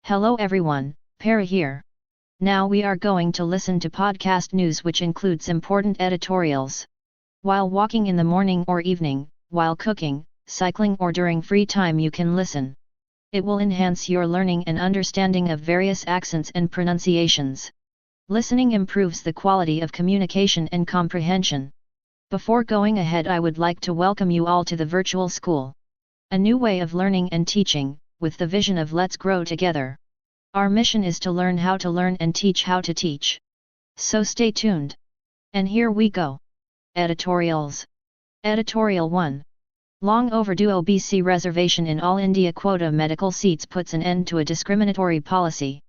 Hello everyone, Para here. Now we are going to listen to podcast news which includes important editorials. While walking in the morning or evening, while cooking, cycling or during free time you can listen. It will enhance your learning and understanding of various accents and pronunciations. Listening improves the quality of communication and comprehension. Before going ahead, I would like to welcome you all to the virtual school. A new way of learning and teaching, with the vision of Let's Grow Together. Our mission is to learn how to learn and teach how to teach. So stay tuned. And here we go. Editorials. Editorial 1. Long overdue OBC reservation in All India quota medical seats puts an end to a discriminatory policy.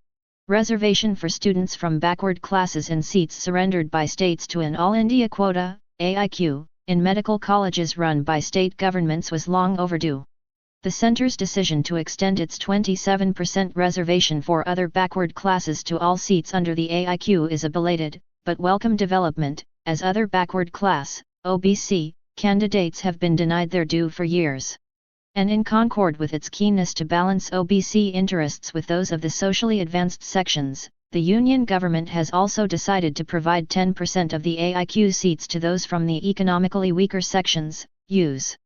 Reservation for students from backward classes in seats surrendered by states to an All India quota, AIQ, in medical colleges run by state governments was long overdue. The centre's decision to extend its 27% reservation for other backward classes to all seats under the AIQ is a belated, but welcome development, as other backward class, OBC, candidates have been denied their due for years. And in concord with its keenness to balance OBC interests with those of the socially advanced sections, the Union government has also decided to provide 10% of the AIQ seats to those from the economically weaker sections, Us.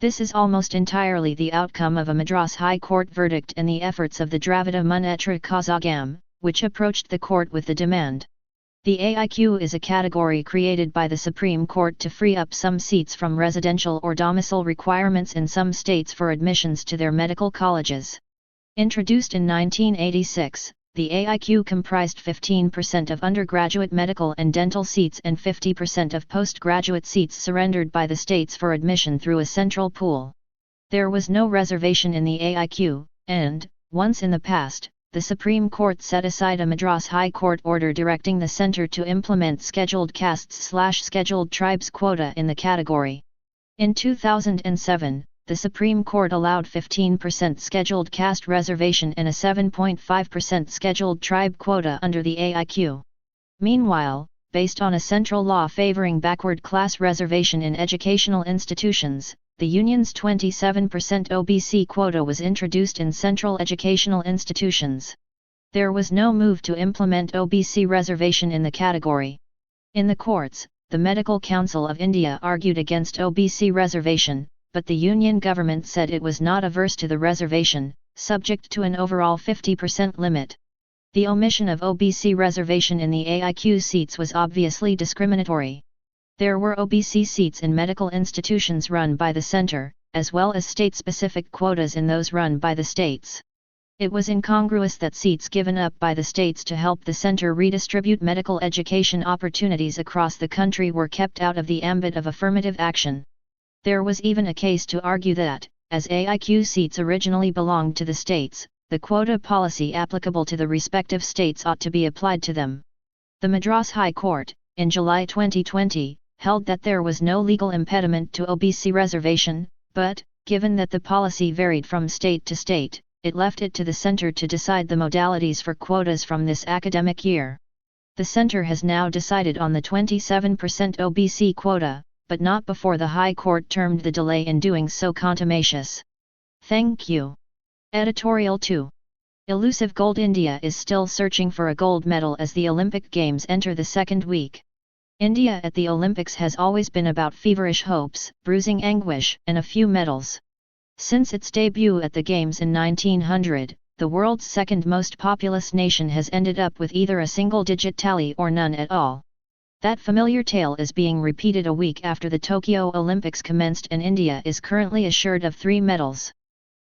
This is almost entirely the outcome of a Madras High Court verdict and the efforts of the Dravida Munnetra Kazhagam, which approached the court with the demand. The AIQ is a category created by the Supreme Court to free up some seats from residential or domicile requirements in some states for admissions to their medical colleges. Introduced in 1986, the AIQ comprised 15% of undergraduate medical and dental seats and 50% of postgraduate seats surrendered by the states for admission through a central pool. There was no reservation in the AIQ, and, once in the past, the Supreme Court set aside a Madras High Court order directing the centre to implement scheduled castes/scheduled tribes quota in the category. In 2007, the Supreme Court allowed 15% scheduled caste reservation and a 7.5% scheduled tribe quota under the AIQ. Meanwhile, based on a central law favoring backward class reservation in educational institutions, the Union's 27% OBC quota was introduced in central educational institutions. There was no move to implement OBC reservation in the category. In the courts, the Medical Council of India argued against OBC reservation, but the Union government said it was not averse to the reservation, subject to an overall 50% limit. The omission of OBC reservation in the AIQ seats was obviously discriminatory. There were OBC seats in medical institutions run by the centre, as well as state-specific quotas in those run by the states. It was incongruous that seats given up by the states to help the centre redistribute medical education opportunities across the country were kept out of the ambit of affirmative action. There was even a case to argue that, as AIQ seats originally belonged to the states, the quota policy applicable to the respective states ought to be applied to them. The Madras High Court, in July 2020, held that there was no legal impediment to OBC reservation, but, given that the policy varied from state to state, it left it to the centre to decide the modalities for quotas from this academic year. The centre has now decided on the 27% OBC quota, but not before the High Court termed the delay in doing so contumacious. Thank you. Editorial 2. Elusive gold. India is still searching for a gold medal as the Olympic Games enter the second week. India at the Olympics has always been about feverish hopes, bruising anguish, and a few medals. Since its debut at the Games in 1900, the world's second most populous nation has ended up with either a single-digit tally or none at all. That familiar tale is being repeated a week after the Tokyo Olympics commenced, and India is currently assured of 3 medals.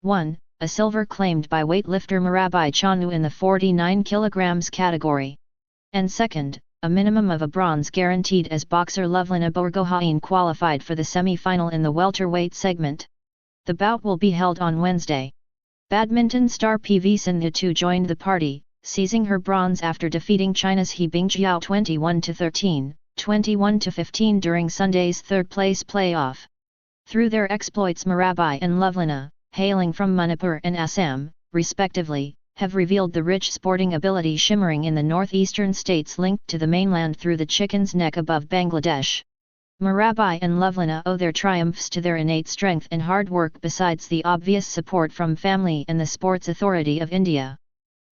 1. A silver claimed by weightlifter Mirabai Chanu in the 49 kg category. And second, a minimum of a bronze guaranteed as boxer Lovelina Borgohain qualified for the semi-final in the welterweight segment. The bout will be held on Wednesday. Badminton star PV Sindhu joined the party, seizing her bronze after defeating China's He Bingjiao 21-13, 21-15 during Sunday's third-place playoff. Through their exploits, Mirabai and Lovelina, hailing from Manipur and Assam, respectively, have revealed the rich sporting ability shimmering in the northeastern states linked to the mainland through the Chicken's Neck above Bangladesh. Mirabai and Lovelina owe their triumphs to their innate strength and hard work besides the obvious support from family and the Sports Authority of India.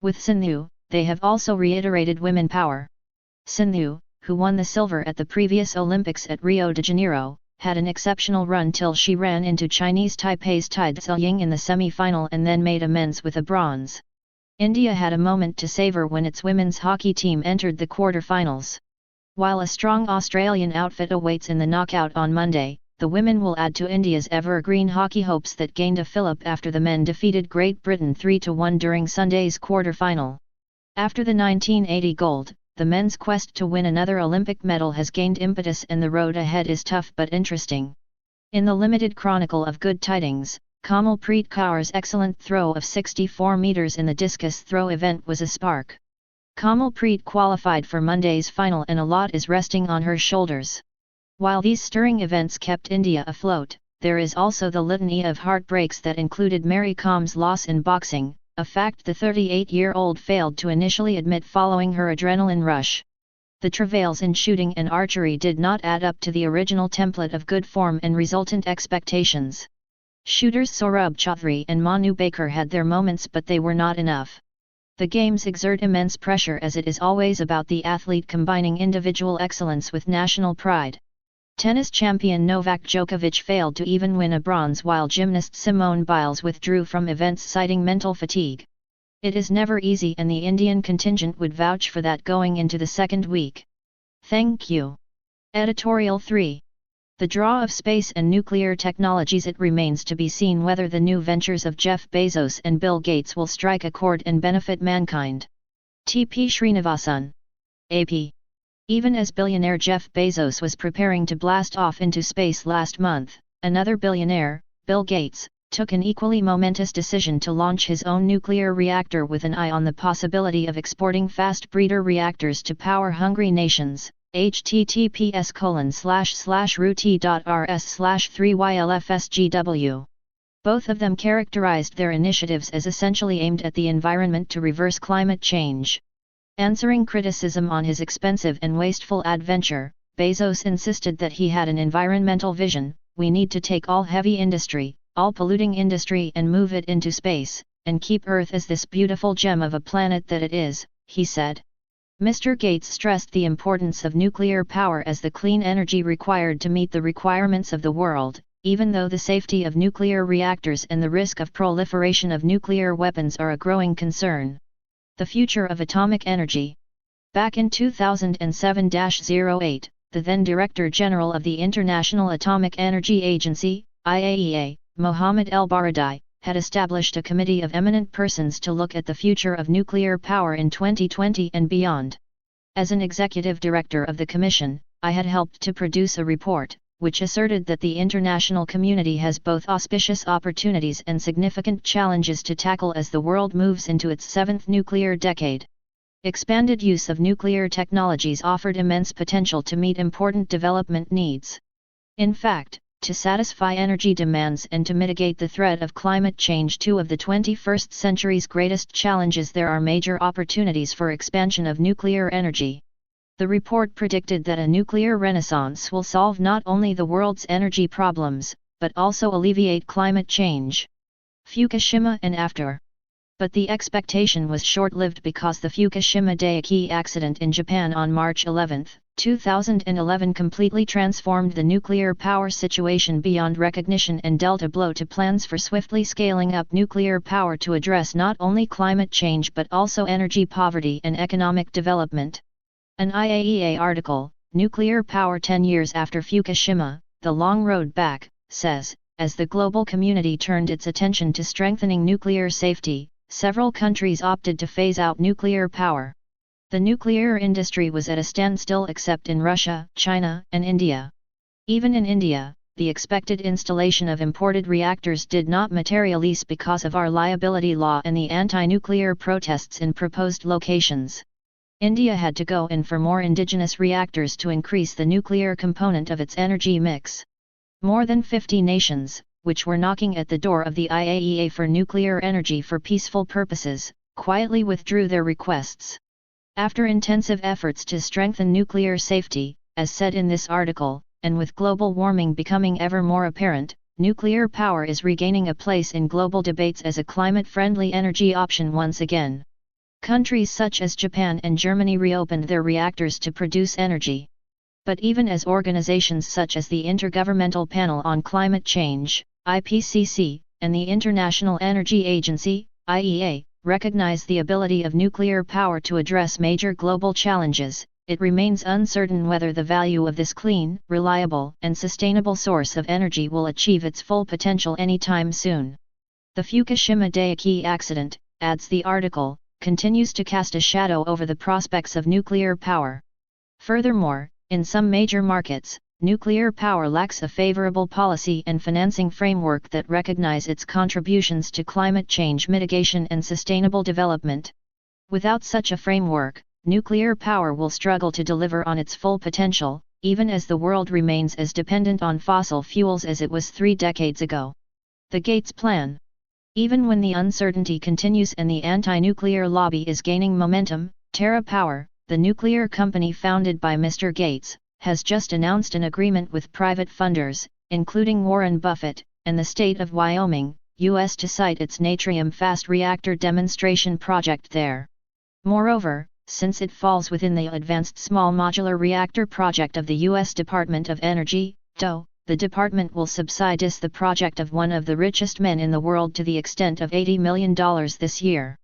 With Sindhu, they have also reiterated women power. Sindhu, who won the silver at the previous Olympics at Rio de Janeiro, had an exceptional run till she ran into Chinese Taipei's Tai Tzu-ying in the semi-final and then made amends with a bronze. India had a moment to savour when its women's hockey team entered the quarter-finals. While a strong Australian outfit awaits in the knockout on Monday, the women will add to India's evergreen hockey hopes that gained a fillip after the men defeated Great Britain 3-1 during Sunday's quarter-final. After the 1980 gold, the men's quest to win another Olympic medal has gained impetus and the road ahead is tough but interesting. In the limited chronicle of good tidings, Kamalpreet Kaur's excellent throw of 64 meters in the discus throw event was a spark. Kamalpreet qualified for Monday's final and a lot is resting on her shoulders. While these stirring events kept India afloat, there is also the litany of heartbreaks that included Mary Com's loss in boxing, a fact the 38-year-old failed to initially admit following her adrenaline rush. The travails in shooting and archery did not add up to the original template of good form and resultant expectations. Shooters Saurabh Chaudhary and Manu Baker had their moments but they were not enough. The games exert immense pressure as it is always about the athlete combining individual excellence with national pride. Tennis champion Novak Djokovic failed to even win a bronze while gymnast Simone Biles withdrew from events citing mental fatigue. It is never easy and the Indian contingent would vouch for that going into the second week. Thank you. Editorial 3. The draw of space and nuclear technologies. It remains to be seen whether the new ventures of Jeff Bezos and Bill Gates will strike a chord and benefit mankind. T.P. Srinivasan. AP. Even as billionaire Jeff Bezos was preparing to blast off into space last month, another billionaire, Bill Gates, took an equally momentous decision to launch his own nuclear reactor with an eye on the possibility of exporting fast breeder reactors to power-hungry nations. https://ruti.rs/3ylfsgw. Both of them characterized their initiatives as essentially aimed at the environment to reverse climate change. Answering criticism on his expensive and wasteful adventure, Bezos insisted that he had an environmental vision. We need to take all heavy industry, all polluting industry and move it into space, and keep Earth as this beautiful gem of a planet that it is, he said. Mr. Gates stressed the importance of nuclear power as the clean energy required to meet the requirements of the world, even though the safety of nuclear reactors and the risk of proliferation of nuclear weapons are a growing concern. The future of atomic energy. Back in 2007-08, the then Director General of the International Atomic Energy Agency, IAEA, Mohammed El-Baradei, had established a committee of eminent persons to look at the future of nuclear power in 2020 and beyond. As an executive director of the commission, I had helped to produce a report, which asserted that the international community has both auspicious opportunities and significant challenges to tackle as the world moves into its seventh nuclear decade. Expanded use of nuclear technologies offered immense potential to meet important development needs. In fact, to satisfy energy demands and to mitigate the threat of climate change, two of the 21st century's greatest challenges, there are major opportunities for expansion of nuclear energy. The report predicted that a nuclear renaissance will solve not only the world's energy problems, but also alleviate climate change. Fukushima and after. But the expectation was short-lived because the Fukushima Daiichi accident in Japan on March 11, 2011 completely transformed the nuclear power situation beyond recognition and dealt a blow to plans for swiftly scaling up nuclear power to address not only climate change but also energy poverty and economic development. An IAEA article, Nuclear Power 10 Years After Fukushima, The Long Road Back, says, as the global community turned its attention to strengthening nuclear safety, several countries opted to phase out nuclear power. The nuclear industry was at a standstill except in Russia, China, and India. Even in India, the expected installation of imported reactors did not materialize because of our liability law and the anti-nuclear protests in proposed locations. India had to go in for more indigenous reactors to increase the nuclear component of its energy mix. More than 50 nations, which were knocking at the door of the IAEA for nuclear energy for peaceful purposes, quietly withdrew their requests. After intensive efforts to strengthen nuclear safety, as said in this article, and with global warming becoming ever more apparent, nuclear power is regaining a place in global debates as a climate-friendly energy option once again. Countries such as Japan and Germany reopened their reactors to produce energy. But even as organizations such as the Intergovernmental Panel on Climate Change, IPCC, and the International Energy Agency, IEA, recognize the ability of nuclear power to address major global challenges, it remains uncertain whether the value of this clean, reliable, and sustainable source of energy will achieve its full potential anytime soon. The Fukushima Daiichi accident, adds the article, continues to cast a shadow over the prospects of nuclear power. Furthermore, in some major markets, nuclear power lacks a favorable policy and financing framework that recognize its contributions to climate change mitigation and sustainable development. Without such a framework, nuclear power will struggle to deliver on its full potential, even as the world remains as dependent on fossil fuels as it was 3 decades ago. The Gates Plan. Even when the uncertainty continues and the anti-nuclear lobby is gaining momentum, TerraPower, the nuclear company founded by Mr. Gates, has just announced an agreement with private funders, including Warren Buffett, and the state of Wyoming, U.S. to site its Natrium fast reactor demonstration project there. Moreover, since it falls within the Advanced Small Modular Reactor project of the U.S. Department of Energy, DOE, the department will subsidize the project of one of the richest men in the world to the extent of $80 million this year.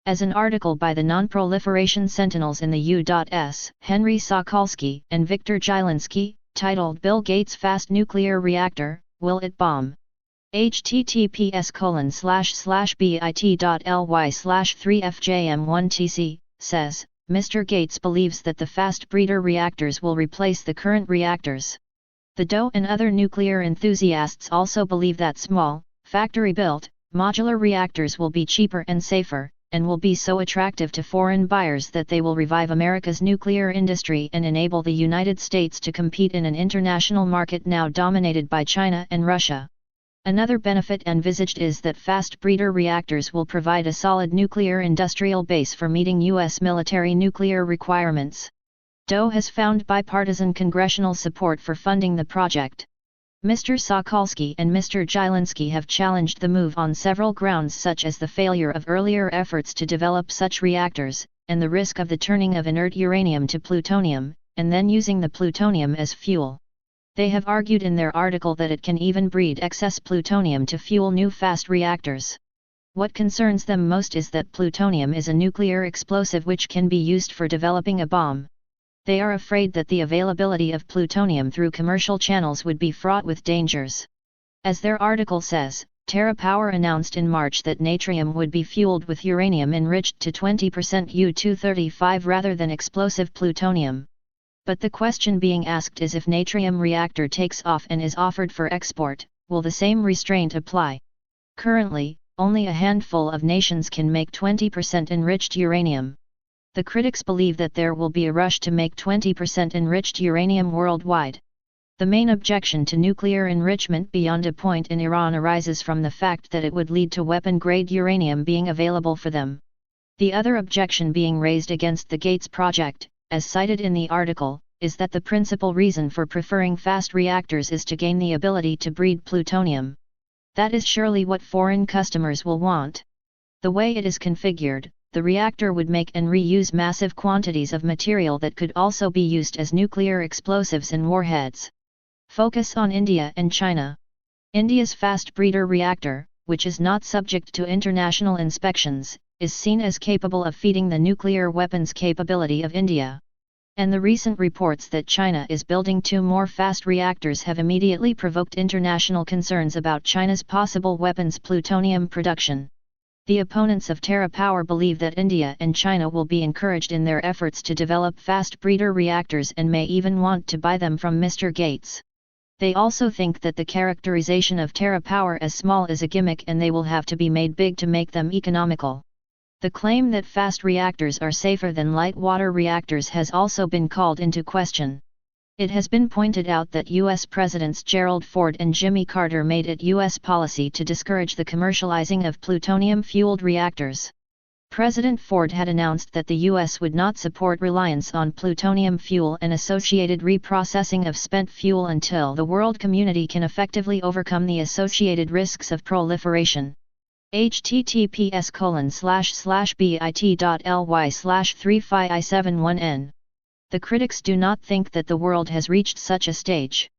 As an article by the Non-Proliferation Sentinels in the U.S., Henry Sokolsky and Viktor Jilinsky, titled Bill Gates' Fast Nuclear Reactor, Will It Bomb? https://bit.ly/3fjm1tc, says, Mr. Gates believes that the fast breeder reactors will replace the current reactors. The DOE and other nuclear enthusiasts also believe that small, factory-built, modular reactors will be cheaper and safer, and will be so attractive to foreign buyers that they will revive America's nuclear industry and enable the United States to compete in an international market now dominated by China and Russia. Another benefit envisaged is that fast breeder reactors will provide a solid nuclear industrial base for meeting U.S. military nuclear requirements. DOE has found bipartisan congressional support for funding the project. Mr. Sokolsky and Mr. Jilinsky have challenged the move on several grounds such as the failure of earlier efforts to develop such reactors, and the risk of the turning of inert uranium to plutonium, and then using the plutonium as fuel. They have argued in their article that it can even breed excess plutonium to fuel new fast reactors. What concerns them most is that plutonium is a nuclear explosive which can be used for developing a bomb. They are afraid that the availability of plutonium through commercial channels would be fraught with dangers. As their article says, TerraPower announced in March that Natrium would be fueled with uranium enriched to 20% U-235 rather than explosive plutonium. But the question being asked is if Natrium reactor takes off and is offered for export, will the same restraint apply? Currently, only a handful of nations can make 20% enriched uranium. The critics believe that there will be a rush to make 20% enriched uranium worldwide. The main objection to nuclear enrichment beyond a point in Iran arises from the fact that it would lead to weapon-grade uranium being available for them. The other objection being raised against the Gates project, as cited in the article, is that the principal reason for preferring fast reactors is to gain the ability to breed plutonium. That is surely what foreign customers will want. The way it is configured, the reactor would make and reuse massive quantities of material that could also be used as nuclear explosives and warheads. Focus on India and China. India's fast breeder reactor, which is not subject to international inspections, is seen as capable of feeding the nuclear weapons capability of India. And the recent reports that China is building 2 more fast reactors have immediately provoked international concerns about China's possible weapons plutonium production. The opponents of TerraPower believe that India and China will be encouraged in their efforts to develop fast breeder reactors and may even want to buy them from Mr. Gates. They also think that the characterization of TerraPower as small is a gimmick and they will have to be made big to make them economical. The claim that fast reactors are safer than light water reactors has also been called into question. It has been pointed out that U.S. Presidents Gerald Ford and Jimmy Carter made it U.S. policy to discourage the commercializing of plutonium-fueled reactors. President Ford had announced that the U.S. would not support reliance on plutonium fuel and associated reprocessing of spent fuel until the world community can effectively overcome the associated risks of proliferation. https://bit.ly/3phi71n. The critics do not think that the world has reached such a stage.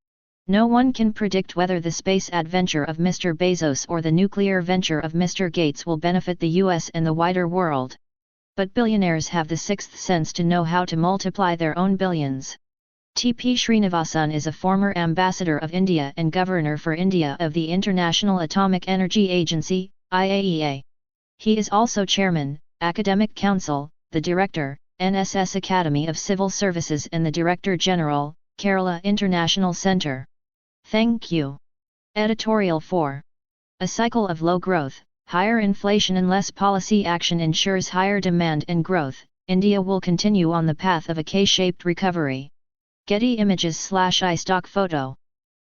No one can predict whether the space adventure of Mr. Bezos or the nuclear venture of Mr. Gates will benefit the US and the wider world. But billionaires have the sixth sense to know how to multiply their own billions. T.P. Srinivasan is a former ambassador of India and governor for India of the International Atomic Energy Agency, IAEA. He is also chairman, Academic Council, the director, NSS Academy of Civil Services and the Director General, Kerala International Centre. Thank you. Editorial 4. A cycle of low growth, higher inflation and less policy action ensures higher demand and growth. India will continue on the path of a K-shaped recovery. Getty Images/iStock photo.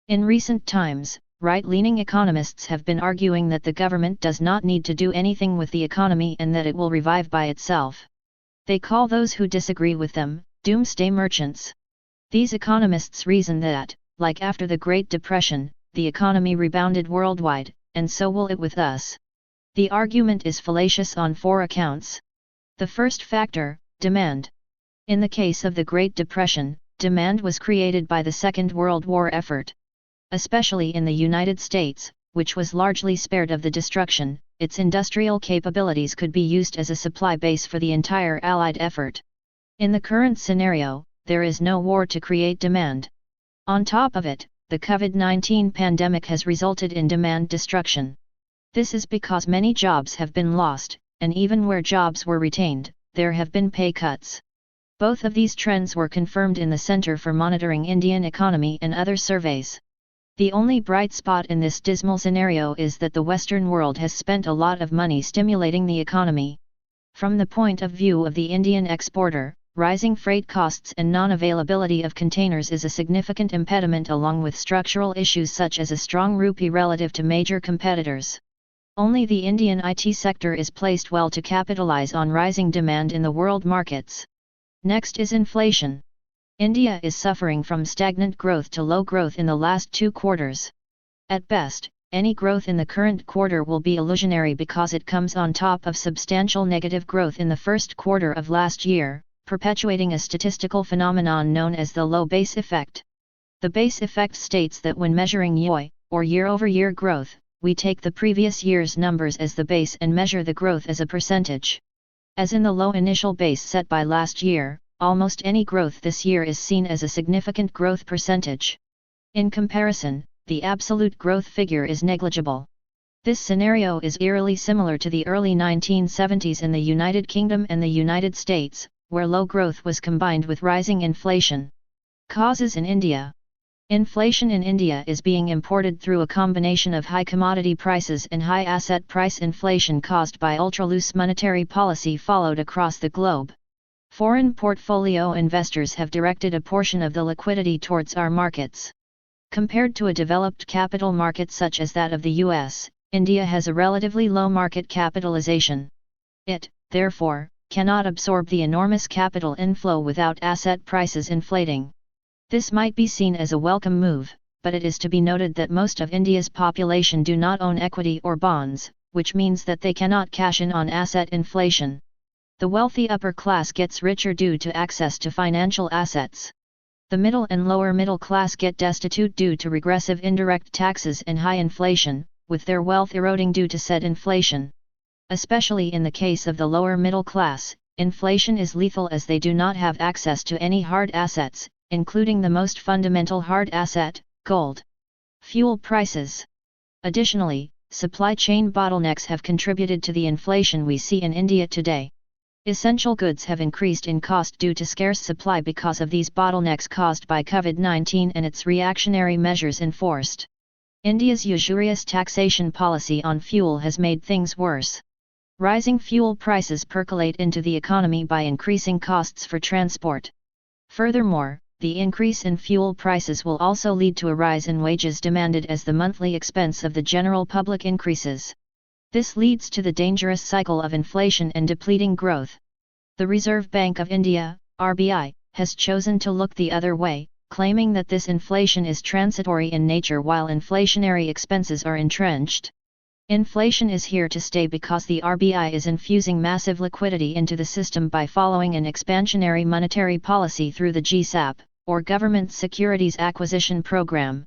In recent times, right-leaning economists have been arguing that the government does not need to do anything with the economy and that it will revive by itself. They call those who disagree with them, doomsday merchants. These economists reason that, like after the Great Depression, the economy rebounded worldwide, and so will it with us. The argument is fallacious on 4 accounts. The first factor, demand. In the case of the Great Depression, demand was created by the Second World War effort. Especially in the United States, which was largely spared of the destruction, its industrial capabilities could be used as a supply base for the entire Allied effort. In the current scenario, there is no war to create demand. On top of it, the COVID-19 pandemic has resulted in demand destruction. This is because many jobs have been lost, and even where jobs were retained, there have been pay cuts. Both of these trends were confirmed in the Centre for Monitoring Indian Economy and other surveys. The only bright spot in this dismal scenario is that the Western world has spent a lot of money stimulating the economy. From the point of view of the Indian exporter, rising freight costs and non-availability of containers is a significant impediment along with structural issues such as a strong rupee relative to major competitors. Only the Indian IT sector is placed well to capitalize on rising demand in the world markets. Next is inflation. India is suffering from stagnant growth to low growth in the last 2 quarters. At best, any growth in the current quarter will be illusionary because it comes on top of substantial negative growth in the first quarter of last year, perpetuating a statistical phenomenon known as the low base effect. The base effect states that when measuring YoY, or year-over-year growth, we take the previous year's numbers as the base and measure the growth as a percentage. As in the low initial base set by last year, almost any growth this year is seen as a significant growth percentage. In comparison, the absolute growth figure is negligible. This scenario is eerily similar to the early 1970s in the United Kingdom and the United States, where low growth was combined with rising inflation. Causes in India. Inflation in India is being imported through a combination of high commodity prices and high asset price inflation caused by ultra-loose monetary policy followed across the globe. Foreign portfolio investors have directed a portion of the liquidity towards our markets. Compared to a developed capital market such as that of the US, India has a relatively low market capitalization. It, therefore, cannot absorb the enormous capital inflow without asset prices inflating. This might be seen as a welcome move, but it is to be noted that most of India's population do not own equity or bonds, which means that they cannot cash in on asset inflation. The wealthy upper class gets richer due to access to financial assets. The middle and lower middle class get destitute due to regressive indirect taxes and high inflation, with their wealth eroding due to said inflation. Especially in the case of the lower middle class, inflation is lethal as they do not have access to any hard assets, including the most fundamental hard asset, gold. Fuel prices. Additionally, supply chain bottlenecks have contributed to the inflation we see in India today. Essential goods have increased in cost due to scarce supply because of these bottlenecks caused by COVID-19 and its reactionary measures enforced. India's usurious taxation policy on fuel has made things worse. Rising fuel prices percolate into the economy by increasing costs for transport. Furthermore, the increase in fuel prices will also lead to a rise in wages demanded as the monthly expense of the general public increases. This leads to the dangerous cycle of inflation and depleting growth. The Reserve Bank of India, RBI, has chosen to look the other way, claiming that this inflation is transitory in nature while inflationary expenses are entrenched. Inflation is here to stay because the RBI is infusing massive liquidity into the system by following an expansionary monetary policy through the GSAP, or Government Securities Acquisition Program.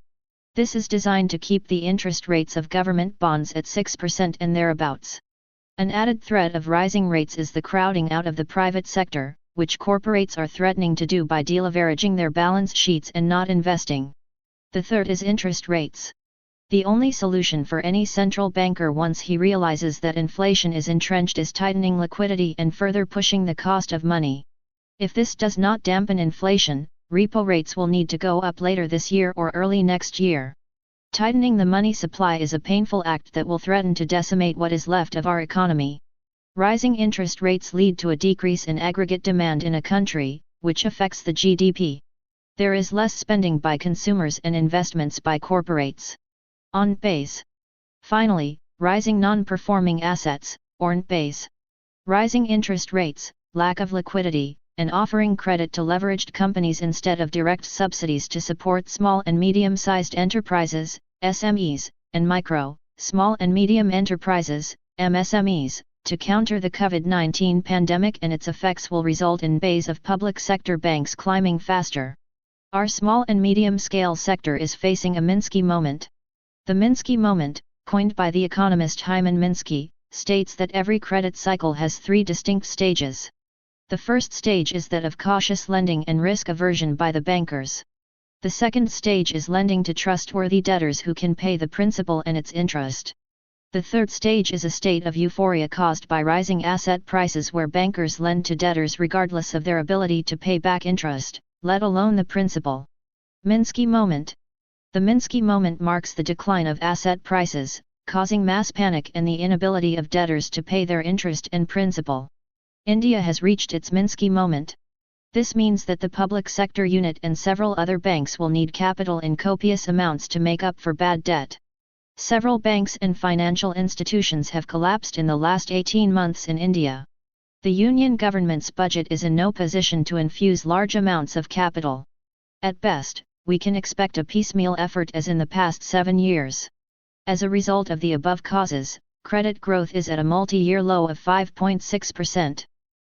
This is designed to keep the interest rates of government bonds at 6% and thereabouts. An added threat of rising rates is the crowding out of the private sector, which corporates are threatening to do by deleveraging their balance sheets and not investing. The third is interest rates. The only solution for any central banker once he realizes that inflation is entrenched is tightening liquidity and further pushing the cost of money. If this does not dampen inflation, repo rates will need to go up later this year or early next year. Tightening the money supply is a painful act that will threaten to decimate what is left of our economy. Rising interest rates lead to a decrease in aggregate demand in a country, which affects the GDP. There is less spending by consumers and investments by corporates. On-base. Finally, rising non-performing assets, or on-base. Rising interest rates, lack of liquidity, and offering credit to leveraged companies instead of direct subsidies to support small and medium-sized enterprises, SMEs, and micro, small and medium enterprises, MSMEs, to counter the COVID-19 pandemic and its effects will result in base of public sector banks climbing faster. Our small and medium-scale sector is facing a Minsky moment. The Minsky moment, coined by the economist Hyman Minsky, states that every credit cycle has three distinct stages. The first stage is that of cautious lending and risk aversion by the bankers. The second stage is lending to trustworthy debtors who can pay the principal and its interest. The third stage is a state of euphoria caused by rising asset prices where bankers lend to debtors regardless of their ability to pay back interest, let alone the principal. Minsky moment. The Minsky moment marks the decline of asset prices, causing mass panic and the inability of debtors to pay their interest and principal. India has reached its Minsky moment. This means that the public sector unit and several other banks will need capital in copious amounts to make up for bad debt. Several banks and financial institutions have collapsed in the last 18 months in India. The union government's budget is in no position to infuse large amounts of capital. At best, we can expect a piecemeal effort as in the past 7 years. As a result of the above causes, credit growth is at a multi-year low of 5.6%.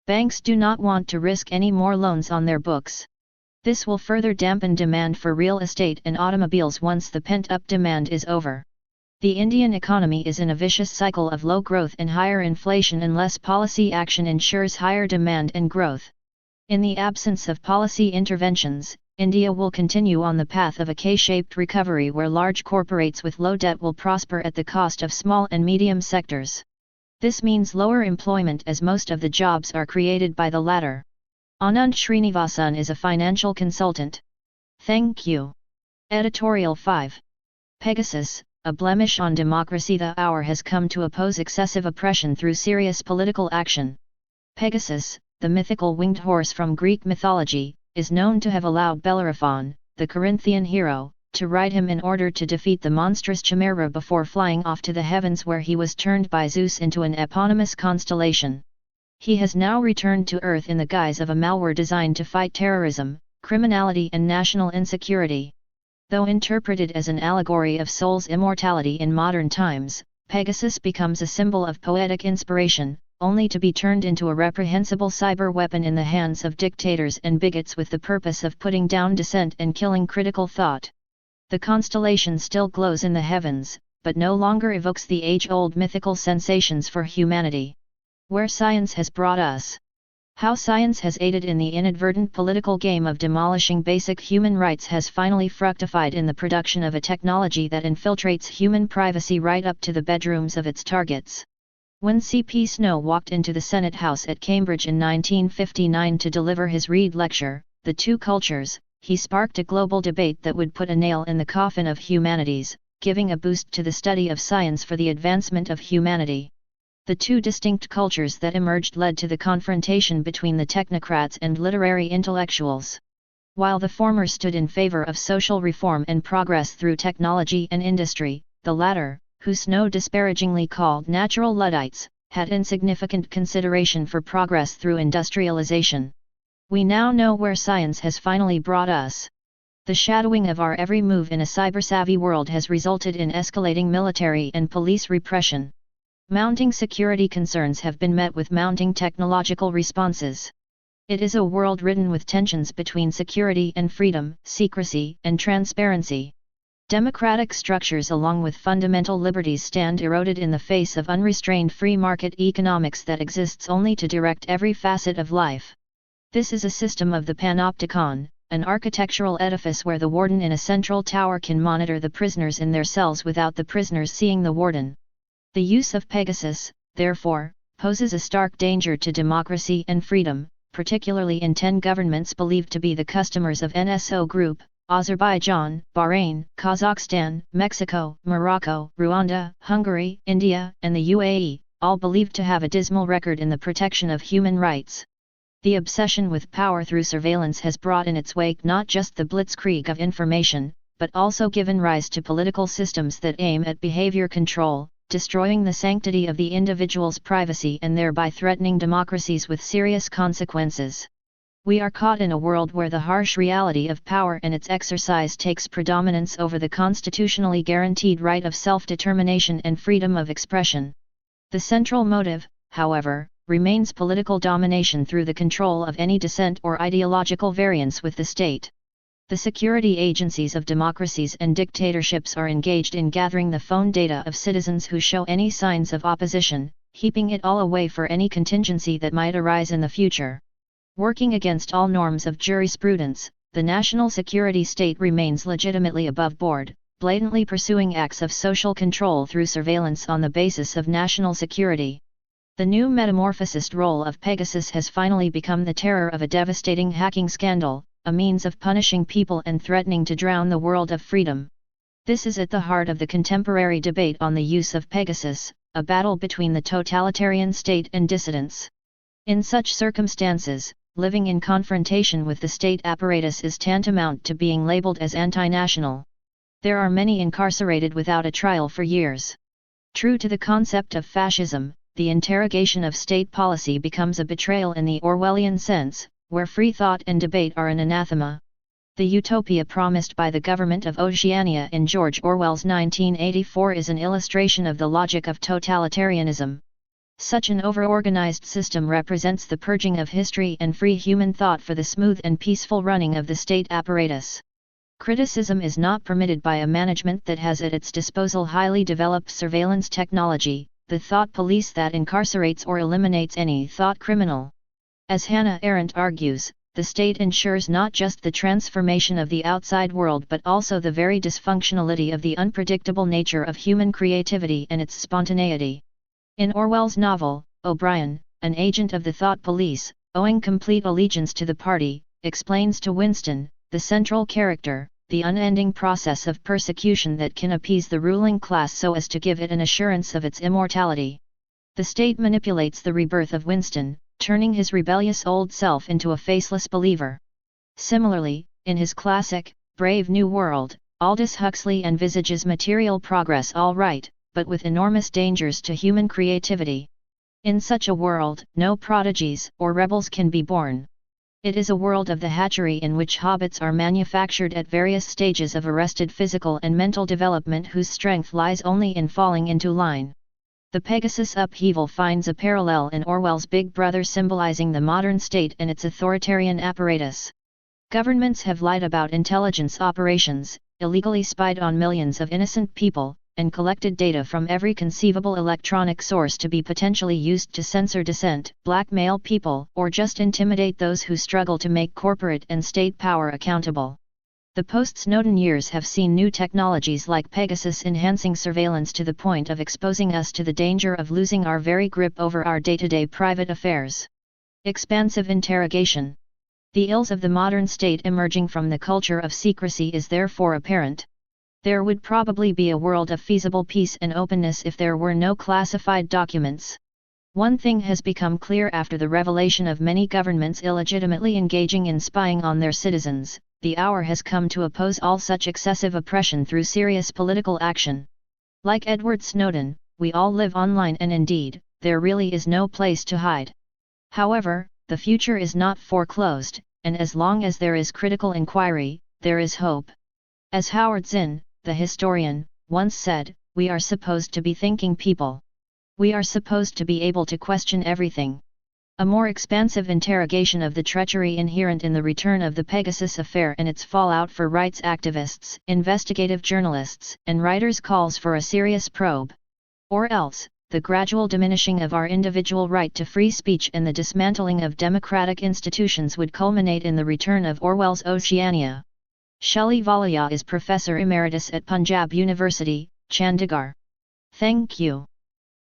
Banks do not want to risk any more loans on their books. This will further dampen demand for real estate and automobiles once the pent-up demand is over. The Indian economy is in a vicious cycle of low growth and higher inflation unless policy action ensures higher demand and growth. In the absence of policy interventions, India will continue on the path of a K-shaped recovery where large corporates with low debt will prosper at the cost of small and medium sectors. This means lower employment as most of the jobs are created by the latter. Anand Srinivasan is a financial consultant. Thank you. Editorial 5. Pegasus, a blemish on democracy. The hour has come to oppose excessive oppression through serious political action. Pegasus, the mythical winged horse from Greek mythology, is known to have allowed Bellerophon, the Corinthian hero, to ride him in order to defeat the monstrous Chimera before flying off to the heavens where he was turned by Zeus into an eponymous constellation. He has now returned to Earth in the guise of a malware designed to fight terrorism, criminality and national insecurity. Though interpreted as an allegory of soul's immortality in modern times, Pegasus becomes a symbol of poetic inspiration, only to be turned into a reprehensible cyber weapon in the hands of dictators and bigots with the purpose of putting down dissent and killing critical thought. The constellation still glows in the heavens, but no longer evokes the age-old mythical sensations for humanity. Where science has brought us. How science has aided in the inadvertent political game of demolishing basic human rights has finally fructified in the production of a technology that infiltrates human privacy right up to the bedrooms of its targets. When C.P. Snow walked into the Senate House at Cambridge in 1959 to deliver his Reed Lecture, The Two Cultures, he sparked a global debate that would put a nail in the coffin of humanities, giving a boost to the study of science for the advancement of humanity. The two distinct cultures that emerged led to the confrontation between the technocrats and literary intellectuals. While the former stood in favor of social reform and progress through technology and industry, the latter, who Snow disparagingly called natural Luddites, had insignificant consideration for progress through industrialization. We now know where science has finally brought us. The shadowing of our every move in a cyber-savvy world has resulted in escalating military and police repression. Mounting security concerns have been met with mounting technological responses. It is a world ridden with tensions between security and freedom, secrecy and transparency. Democratic structures along with fundamental liberties stand eroded in the face of unrestrained free market economics that exists only to direct every facet of life. This is a system of the panopticon, an architectural edifice where the warden in a central tower can monitor the prisoners in their cells without the prisoners seeing the warden. The use of Pegasus, therefore, poses a stark danger to democracy and freedom, particularly in 10 governments believed to be the customers of NSO Group: Azerbaijan, Bahrain, Kazakhstan, Mexico, Morocco, Rwanda, Hungary, India, and the UAE, all believed to have a dismal record in the protection of human rights. The obsession with power through surveillance has brought in its wake not just the blitzkrieg of information, but also given rise to political systems that aim at behavior control, destroying the sanctity of the individual's privacy and thereby threatening democracies with serious consequences. We are caught in a world where the harsh reality of power and its exercise takes predominance over the constitutionally guaranteed right of self-determination and freedom of expression. The central motive, however, remains political domination through the control of any dissent or ideological variance with the state. The security agencies of democracies and dictatorships are engaged in gathering the phone data of citizens who show any signs of opposition, heaping it all away for any contingency that might arise in the future. Working against all norms of jurisprudence, the national security state remains legitimately above board, blatantly pursuing acts of social control through surveillance on the basis of national security. The new metamorphosed role of Pegasus has finally become the terror of a devastating hacking scandal, a means of punishing people and threatening to drown the world of freedom. This is at the heart of the contemporary debate on the use of Pegasus, a battle between the totalitarian state and dissidents. In such circumstances, living in confrontation with the state apparatus is tantamount to being labeled as anti-national. There are many incarcerated without a trial for years. True to the concept of fascism, the interrogation of state policy becomes a betrayal in the Orwellian sense, where free thought and debate are an anathema. The utopia promised by the government of Oceania in George Orwell's 1984 is an illustration of the logic of totalitarianism. Such an over-organized system represents the purging of history and free human thought for the smooth and peaceful running of the state apparatus. Criticism is not permitted by a management that has at its disposal highly developed surveillance technology, the thought police that incarcerates or eliminates any thought criminal. As Hannah Arendt argues, the state ensures not just the transformation of the outside world but also the very dysfunctionality of the unpredictable nature of human creativity and its spontaneity. In Orwell's novel, O'Brien, an agent of the thought police, owing complete allegiance to the party, explains to Winston, the central character, the unending process of persecution that can appease the ruling class so as to give it an assurance of its immortality. The state manipulates the rebirth of Winston, turning his rebellious old self into a faceless believer. Similarly, in his classic, Brave New World, Aldous Huxley envisages material progress all right, but with enormous dangers to human creativity. In such a world, no prodigies or rebels can be born. It is a world of the hatchery in which hobbits are manufactured at various stages of arrested physical and mental development whose strength lies only in falling into line. The Pegasus upheaval finds a parallel in Orwell's Big Brother, symbolizing the modern state and its authoritarian apparatus. Governments have lied about intelligence operations, illegally spied on millions of innocent people, and collected data from every conceivable electronic source to be potentially used to censor dissent, blackmail people, or just intimidate those who struggle to make corporate and state power accountable. The post-Snowden years have seen new technologies like Pegasus enhancing surveillance to the point of exposing us to the danger of losing our very grip over our day-to-day private affairs. Expansive interrogation. The ills of the modern state emerging from the culture of secrecy is therefore apparent. There would probably be a world of feasible peace and openness if there were no classified documents. One thing has become clear after the revelation of many governments illegitimately engaging in spying on their citizens: the hour has come to oppose all such excessive oppression through serious political action. Like Edward Snowden, we all live online, and indeed, there really is no place to hide. However, the future is not foreclosed, and as long as there is critical inquiry, there is hope. As Howard Zinn, the historian, once said, we are supposed to be thinking people. We are supposed to be able to question everything. A more expansive interrogation of the treachery inherent in the return of the Pegasus affair and its fallout for rights activists, investigative journalists, and writers calls for a serious probe. Or else, the gradual diminishing of our individual right to free speech and the dismantling of democratic institutions would culminate in the return of Orwell's Oceania. Shelley Vallia is Professor Emeritus at Punjab University, Chandigarh. Thank you.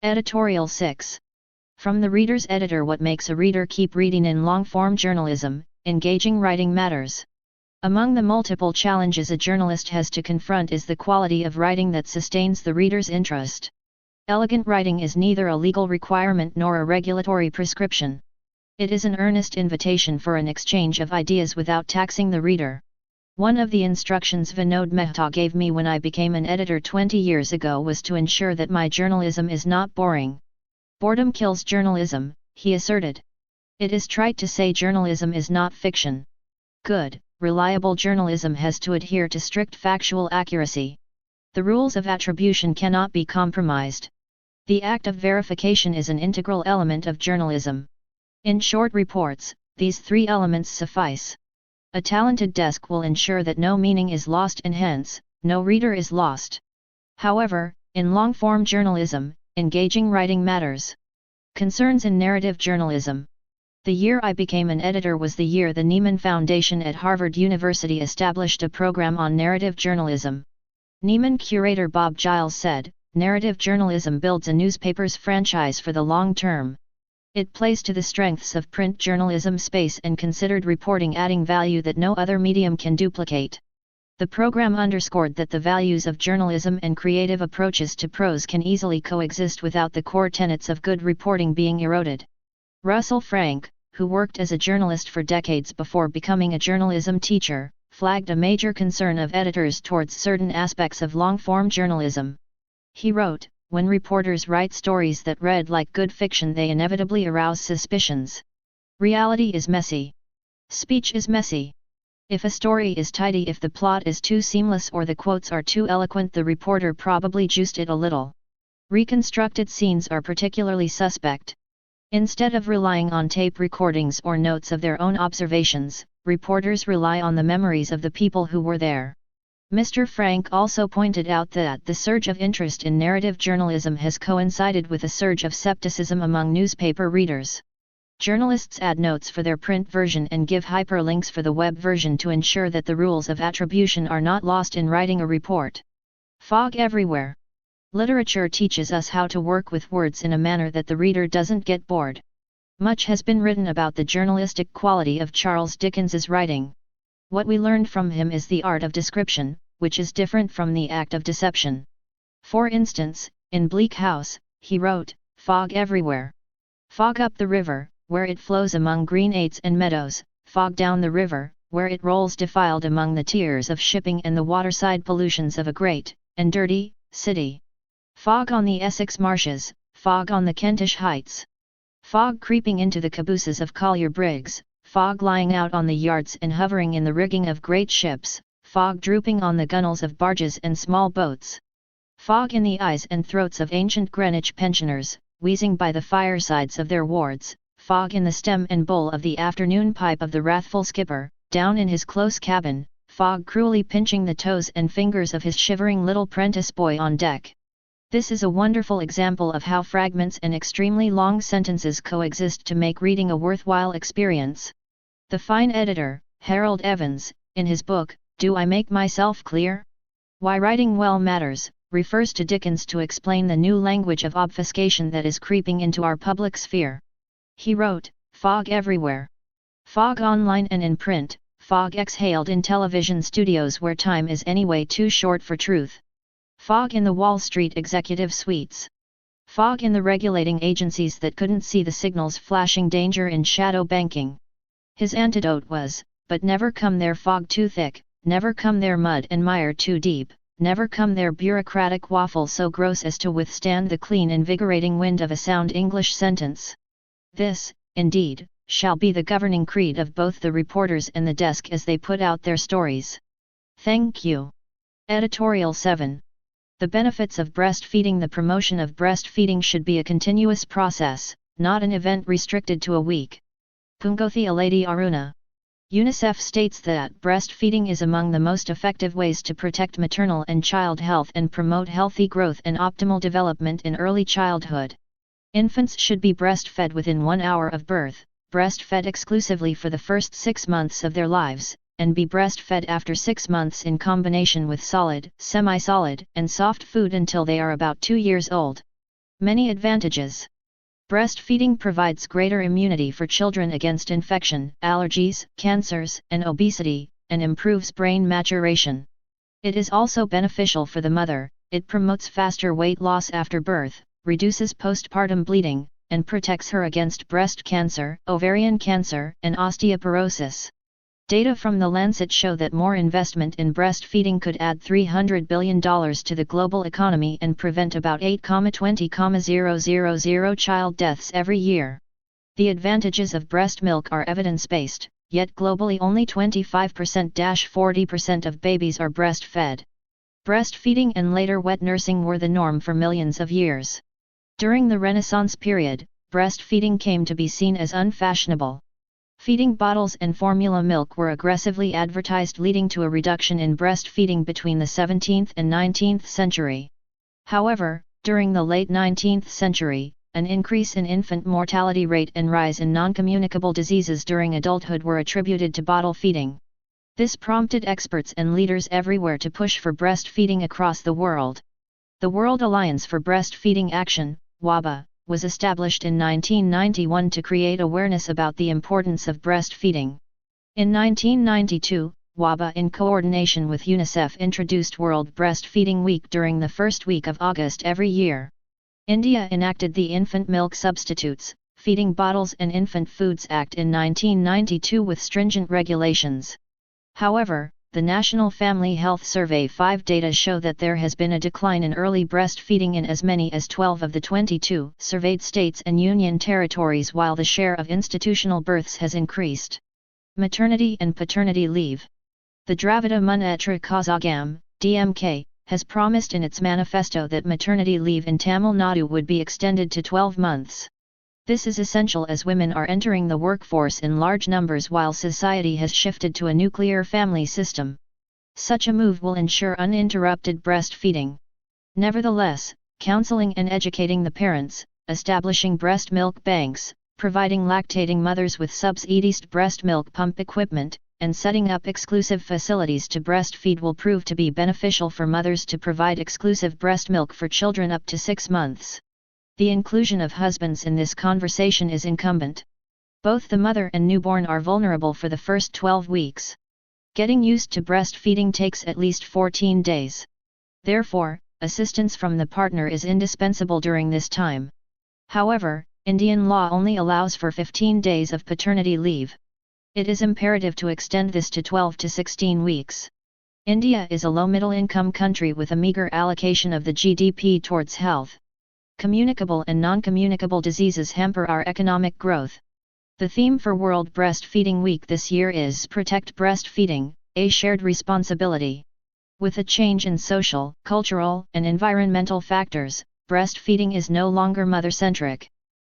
Editorial 6. From the Reader's Editor. What makes a reader keep reading in long-form journalism? Engaging writing matters. Among the multiple challenges a journalist has to confront is the quality of writing that sustains the reader's interest. Elegant writing is neither a legal requirement nor a regulatory prescription. It is an earnest invitation for an exchange of ideas without taxing the reader. One of the instructions Vinod Mehta gave me when I became an editor 20 years ago was to ensure that my journalism is not boring. Boredom kills journalism, he asserted. It is trite to say journalism is not fiction. Good, reliable journalism has to adhere to strict factual accuracy. The rules of attribution cannot be compromised. The act of verification is an integral element of journalism. In short reports, these three elements suffice. A talented desk will ensure that no meaning is lost and hence, no reader is lost. However, in long-form journalism, engaging writing matters. Concerns in narrative journalism. The year I became an editor was the year the Nieman Foundation at Harvard University established a program on narrative journalism. Nieman curator Bob Giles said, "Narrative journalism builds a newspaper's franchise for the long term. It plays to the strengths of print journalism space and considered reporting adding value that no other medium can duplicate." The program underscored that the values of journalism and creative approaches to prose can easily coexist without the core tenets of good reporting being eroded. Russell Frank, who worked as a journalist for decades before becoming a journalism teacher, flagged a major concern of editors towards certain aspects of long-form journalism. He wrote, "When reporters write stories that read like good fiction, they inevitably arouse suspicions. Reality is messy. Speech is messy. If a story is tidy, if the plot is too seamless or the quotes are too eloquent, the reporter probably juiced it a little. Reconstructed scenes are particularly suspect. Instead of relying on tape recordings or notes of their own observations, reporters rely on the memories of the people who were there." Mr. Frank also pointed out that the surge of interest in narrative journalism has coincided with a surge of skepticism among newspaper readers. Journalists add notes for their print version and give hyperlinks for the web version to ensure that the rules of attribution are not lost in writing a report. Fog everywhere. Literature teaches us how to work with words in a manner that the reader doesn't get bored. Much has been written about the journalistic quality of Charles Dickens's writing. What we learned from him is the art of description, which is different from the act of deception. For instance, in Bleak House, he wrote, "Fog everywhere. Fog up the river, where it flows among green aits and meadows, fog down the river, where it rolls defiled among the tears of shipping and the waterside pollutions of a great, and dirty, city. Fog on the Essex marshes, fog on the Kentish heights. Fog creeping into the cabooses of collier brigs, fog lying out on the yards and hovering in the rigging of great ships, fog drooping on the gunwales of barges and small boats. Fog in the eyes and throats of ancient Greenwich pensioners, wheezing by the firesides of their wards, fog in the stem and bowl of the afternoon pipe of the wrathful skipper, down in his close cabin, fog cruelly pinching the toes and fingers of his shivering little prentice boy on deck." This is a wonderful example of how fragments and extremely long sentences coexist to make reading a worthwhile experience. The fine editor, Harold Evans, in his book, Do I Make Myself Clear? Why Writing Well Matters, refers to Dickens to explain the new language of obfuscation that is creeping into our public sphere. He wrote, "Fog everywhere. Fog online and in print, fog exhaled in television studios where time is anyway too short for truth. Fog in the Wall Street executive suites. Fog in the regulating agencies that couldn't see the signals flashing danger in shadow banking." His antidote was, "But never come there fog too thick, never come there mud and mire too deep, never come there bureaucratic waffle so gross as to withstand the clean invigorating wind of a sound English sentence." This, indeed, shall be the governing creed of both the reporters and the desk as they put out their stories. Thank you. Editorial 7. The benefits of breastfeeding. The promotion of breastfeeding should be a continuous process, not an event restricted to a week. Pungothi Aledi Aruna. UNICEF states that breastfeeding is among the most effective ways to protect maternal and child health and promote healthy growth and optimal development in early childhood. Infants should be breastfed within 1 hour of birth, breastfed exclusively for the first 6 months of their lives, and be breastfed after 6 months in combination with solid, semi-solid, and soft food until they are about 2 years old. Many advantages. Breastfeeding provides greater immunity for children against infection, allergies, cancers, and obesity, and improves brain maturation. It is also beneficial for the mother. It promotes faster weight loss after birth, reduces postpartum bleeding, and protects her against breast cancer, ovarian cancer, and osteoporosis. Data from The Lancet show that more investment in breastfeeding could add $300 billion to the global economy and prevent about 8,20,000 child deaths every year. The advantages of breast milk are evidence-based, yet globally only 25%-40% of babies are breastfed. Breastfeeding and later wet nursing were the norm for millions of years. During the Renaissance period, breastfeeding came to be seen as unfashionable. Feeding bottles and formula milk were aggressively advertised, leading to a reduction in breastfeeding between the 17th and 19th century. However, during the late 19th century, an increase in infant mortality rate and rise in non-communicable diseases during adulthood were attributed to bottle feeding. This prompted experts and leaders everywhere to push for breastfeeding across the world. The World Alliance for Breastfeeding Action, WABA, was established in 1991 to create awareness about the importance of breastfeeding. In 1992, WABA in coordination with UNICEF introduced World Breastfeeding Week during the first week of August every year. India enacted the Infant Milk Substitutes, Feeding Bottles and Infant Foods Act in 1992 with stringent regulations. However, the National Family Health Survey 5 data show that there has been a decline in early breastfeeding in as many as 12 of the 22 surveyed states and union territories, while the share of institutional births has increased. Maternity and paternity leave. The Dravida Munnetra Kazhagam, DMK, has promised in its manifesto that maternity leave in Tamil Nadu would be extended to 12 months. This is essential as women are entering the workforce in large numbers while society has shifted to a nuclear family system. Such a move will ensure uninterrupted breastfeeding. Nevertheless, counseling and educating the parents, establishing breast milk banks, providing lactating mothers with subsidized breast milk pump equipment, and setting up exclusive facilities to breastfeed will prove to be beneficial for mothers to provide exclusive breast milk for children up to 6 months. The inclusion of husbands in this conversation is incumbent. Both the mother and newborn are vulnerable for the first 12 weeks. Getting used to breastfeeding takes at least 14 days. Therefore, assistance from the partner is indispensable during this time. However, Indian law only allows for 15 days of paternity leave. It is imperative to extend this to 12 to 16 weeks. India is a low-middle-income country with a meager allocation of the GDP towards health. Communicable and non-communicable diseases hamper our economic growth. The theme for World Breastfeeding Week this year is Protect Breastfeeding, a Shared Responsibility. With a change in social, cultural, and environmental factors, breastfeeding is no longer mother-centric.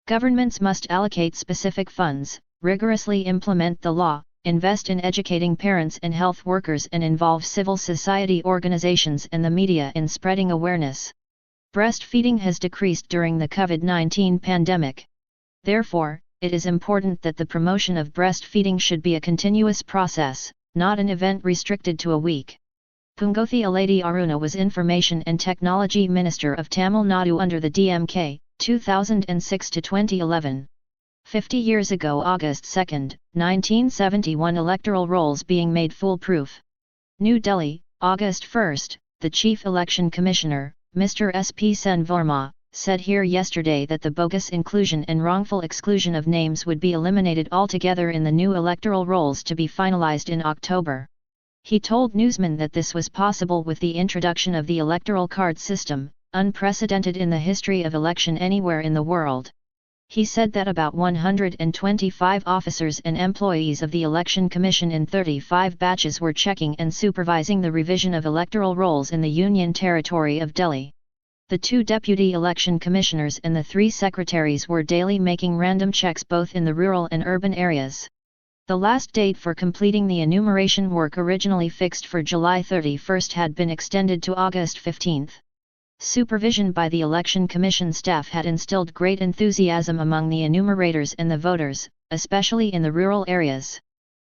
Governments must allocate specific funds, rigorously implement the law, invest in educating parents and health workers, and involve civil society organizations and the media in spreading awareness. Breastfeeding has decreased during the COVID-19 pandemic. Therefore, it is important that the promotion of breastfeeding should be a continuous process, not an event restricted to a week. Pungothi Aledi Aruna was Information and Technology Minister of Tamil Nadu under the DMK, 2006 to 2011. 50 years ago, August 2, 1971, electoral rolls being made foolproof. New Delhi, August 1, the Chief Election Commissioner, Mr. S.P. Sen Verma, said here yesterday that the bogus inclusion and wrongful exclusion of names would be eliminated altogether in the new electoral rolls to be finalized in October. He told newsmen that this was possible with the introduction of the electoral card system, unprecedented in the history of election anywhere in the world. He said that about 125 officers and employees of the Election Commission in 35 batches were checking and supervising the revision of electoral rolls in the Union Territory of Delhi. The 2 deputy election commissioners and the 3 secretaries were daily making random checks both in the rural and urban areas. The last date for completing the enumeration work, originally fixed for July 31, had been extended to August 15. Supervision by the Election Commission staff had instilled great enthusiasm among the enumerators and the voters, especially in the rural areas.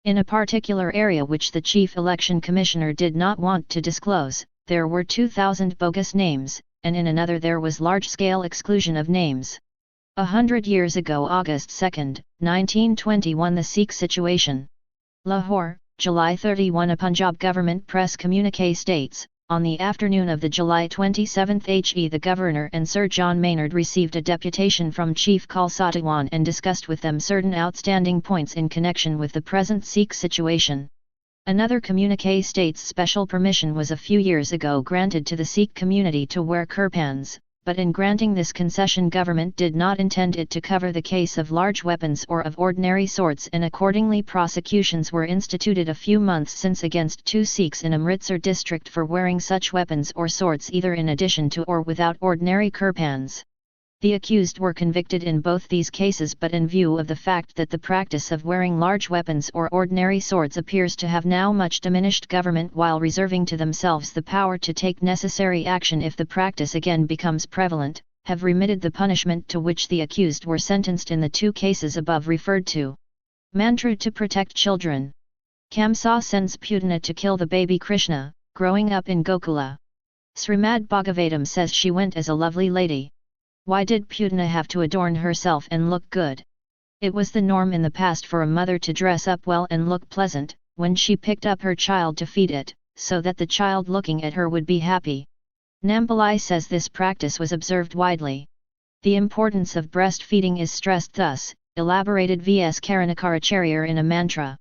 In a particular area which the Chief Election Commissioner did not want to disclose, there were 2,000 bogus names, and in another there was large-scale exclusion of names. 100 years ago, August 2, 1921, the Sikh situation. Lahore, July 31. A Punjab government press communiqué states, on the afternoon of the July 27, the Governor and Sir John Maynard received a deputation from Chief Khalsa Diwan and discussed with them certain outstanding points in connection with the present Sikh situation. Another communiqué states special permission was a few years ago granted to the Sikh community to wear kirpans, but in granting this concession government did not intend it to cover the case of large weapons or of ordinary swords, and accordingly prosecutions were instituted a few months since against 2 Sikhs in Amritsar district for wearing such weapons or swords either in addition to or without ordinary kirpans. The accused were convicted in both these cases, but in view of the fact that the practice of wearing large weapons or ordinary swords appears to have now much diminished, government, while reserving to themselves the power to take necessary action if the practice again becomes prevalent, have remitted the punishment to which the accused were sentenced in the 2 cases above referred to. Mantra to protect children. Kamsa sends Putana to kill the baby Krishna, growing up in Gokula. Srimad Bhagavatam says she went as a lovely lady. Why did Putana have to adorn herself and look good? It was the norm in the past for a mother to dress up well and look pleasant, when she picked up her child to feed it, so that the child looking at her would be happy. Nambalai says this practice was observed widely. The importance of breastfeeding is stressed thus, elaborated V.S. Karanakaracharya in a mantra.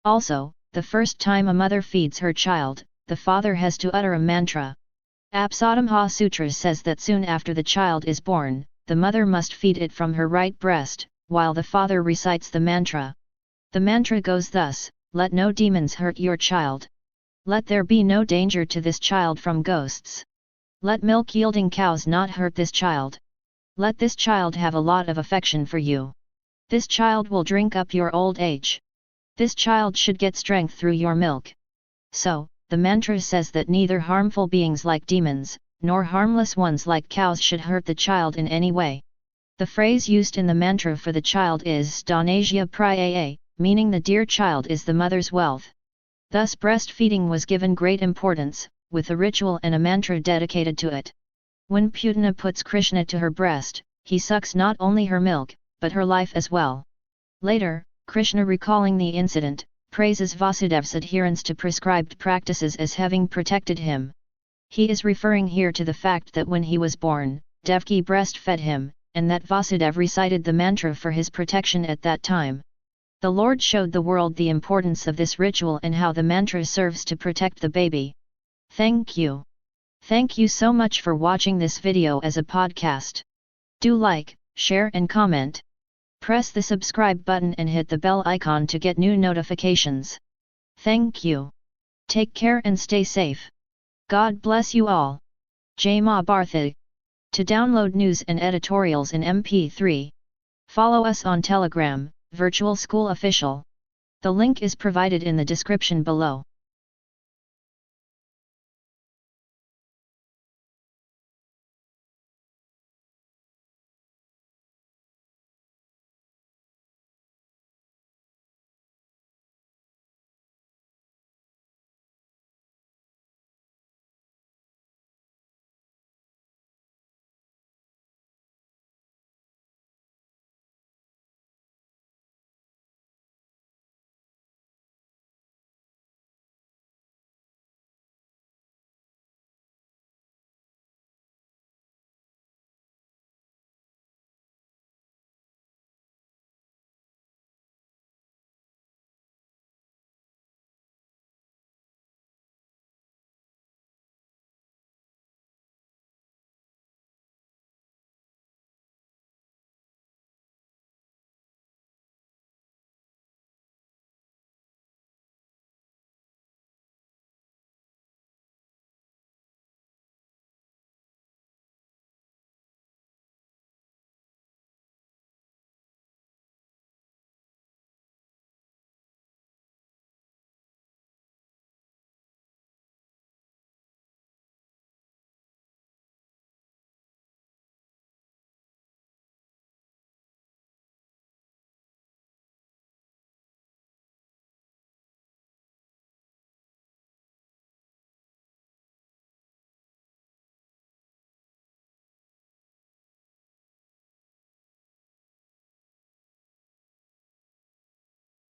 Also, the first time a mother feeds her child, the father has to utter a mantra. Apsadamha Sutras says that soon after the child is born, the mother must feed it from her right breast, while the father recites the mantra. The mantra goes thus: let no demons hurt your child. Let there be no danger to this child from ghosts. Let milk-yielding cows not hurt this child. Let this child have a lot of affection for you. This child will drink up your old age. This child should get strength through your milk. So, the mantra says that neither harmful beings like demons, nor harmless ones like cows should hurt the child in any way. The phrase used in the mantra for the child is Stanasya Priyaya, meaning the dear child is the mother's wealth. Thus breastfeeding was given great importance, with a ritual and a mantra dedicated to it. When Putana puts Krishna to her breast, he sucks not only her milk, but her life as well. Later, Krishna, recalling the incident, praises Vasudev's adherence to prescribed practices as having protected him. He is referring here to the fact that when he was born, Devaki breastfed him, and that Vasudev recited the mantra for his protection at that time. The Lord showed the world the importance of this ritual and how the mantra serves to protect the baby. Thank you. Thank you so much for watching this video as a podcast. Do like, share and comment. Press the subscribe button and hit the bell icon to get new notifications. Thank you. Take care and stay safe. God bless you all. Jai Ma Bharati. To download news and editorials in MP3, follow us on Telegram, Virtual School Official. The link is provided in the description below.